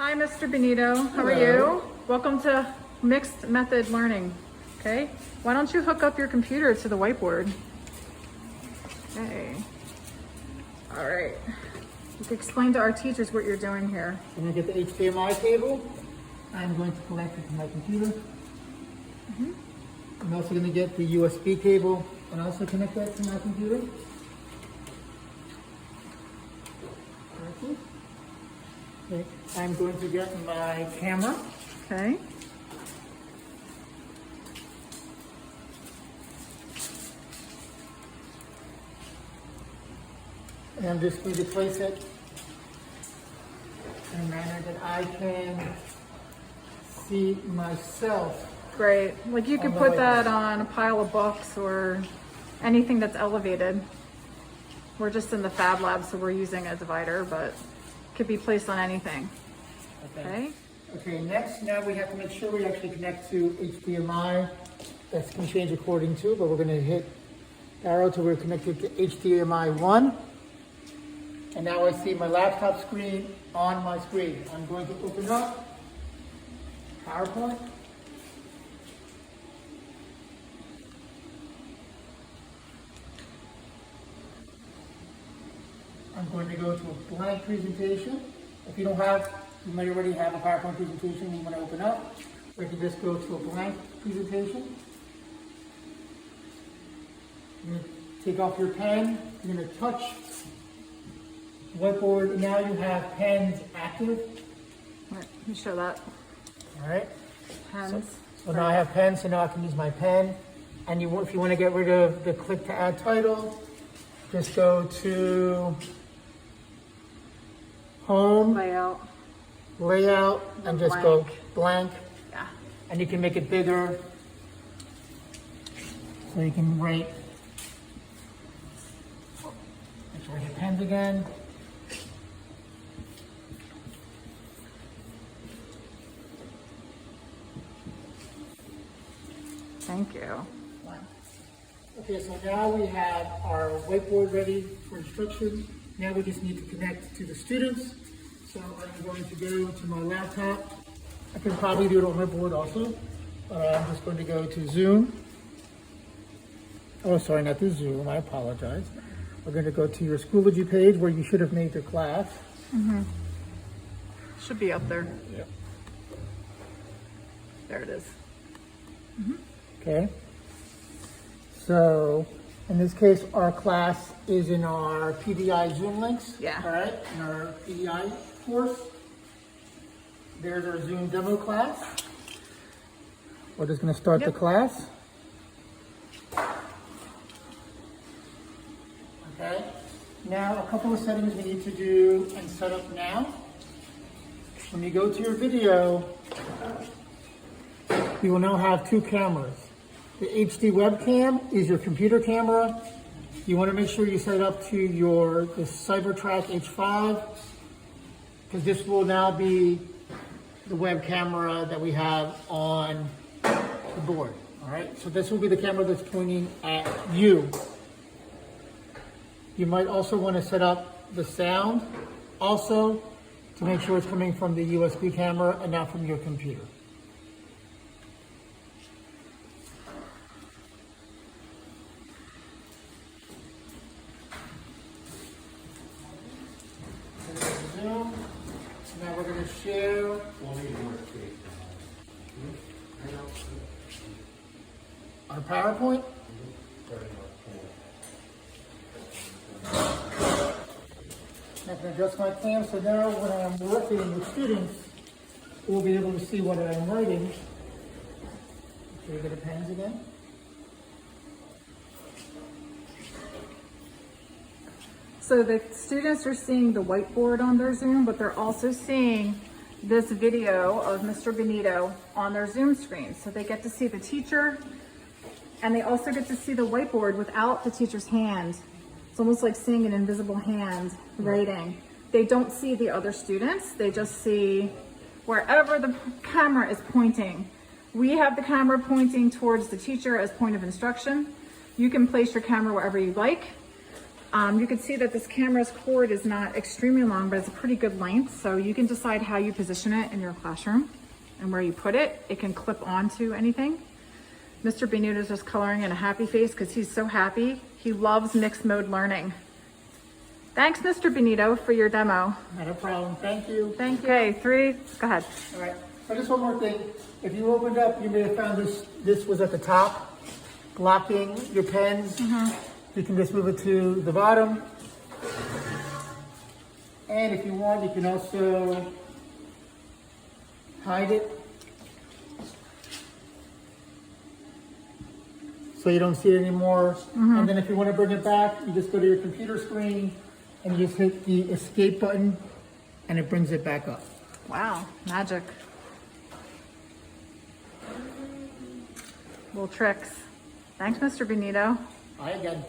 Hi, Mr. Benito. How are you? Welcome to Mixed Method Learning. Okay, why don't you hook up your computer to the whiteboard? Okay. All right. You can explain to our teachers what you're doing here. I'm going to get the HDMI cable. I'm going to connect it to my computer. I'm also going to get the USB cable and also connect that to my computer. Okay. I'm going to get my camera. Okay. And I'm just going to place it in a manner that I can see myself. Great. Like you could put that on a pile of books or anything that's elevated. We're just in the Fab Lab, so we're using a divider, but it could be placed on anything. Okay. Okay, next, now we have to make sure we actually connect to HDMI. That's going to change according to, but we're going to hit arrow till we're connected to HDMI 1. And now I see my laptop screen on my screen. I'm going to open up PowerPoint. I'm going to go to a blank presentation. If you don't have, you might already have a PowerPoint presentation you want to open up. Or you can just go to a blank presentation. You're going to take off your pen. You're going to touch the whiteboard. Now you have pens active. All right, let me show that. All right. Pens. So now I have pens, so now I can use my pen. And if you want to get rid of the click to add title, just go to Home, Layout, and just go blank. Yeah. And you can make it bigger. So you can write. Make sure I hit pens again. Thank you. Okay, so now we have our whiteboard ready for instruction. Now we just need to connect to the students. So I'm going to go to my laptop. I can probably do it on my board also. I'm just going to go to Zoom. Oh, sorry, not the Zoom. I apologize. We're going to go to your Schoology page where you should have made your class. Should be up there. Yep. There it is. Okay. So in this case, our class is in our PDI Zoom links. Yeah. All right, in our PDI course. There's our Zoom demo class. We're just going to start the class. Okay. Now, a couple of settings we need to do and set up now. When you go to your video, you will now have two cameras. The HD webcam is your computer camera. You want to make sure you set it up to the CyberTrack H5, because this will now be the web camera that we have on the board. All right, so this will be the camera that's pointing at you. You might also want to set up the sound also to make sure it's coming from the USB camera and not from your computer. Zoom. Now we're going to share our PowerPoint. I can adjust my cam so now when I'm working with students, we'll be able to see what I'm writing. Should we get the pens again? So the students are seeing the whiteboard on their Zoom, but they're also seeing this video of Mr. Benito on their Zoom screen. So they get to see the teacher, and they also get to see the whiteboard without the teacher's hand. It's almost like seeing an invisible hand writing. They don't see the other students. They just see wherever the camera is pointing. We have the camera pointing towards the teacher as point of instruction. You can place your camera wherever you like. You can see that this camera's cord is not extremely long, but it's a pretty good length. So you can decide how you position it in your classroom and where you put it. It can clip onto anything. Mr. Benito's just coloring in a happy face because he's so happy. He loves mixed mode learning. Thanks, Mr. Benito, for your demo. Not a problem. Thank you. Thank you. Okay, 3, go ahead. All right. So just one more thing. If you opened up, you may have found this was at the top, blocking your pens. You can just move it to the bottom. And if you want, you can also hide it, so you don't see it anymore. And then if you want to bring it back, you just go to your computer screen and you just hit the escape button and it brings it back up. Wow, magic. Little tricks. Thanks, Mr. Benito. All right, again.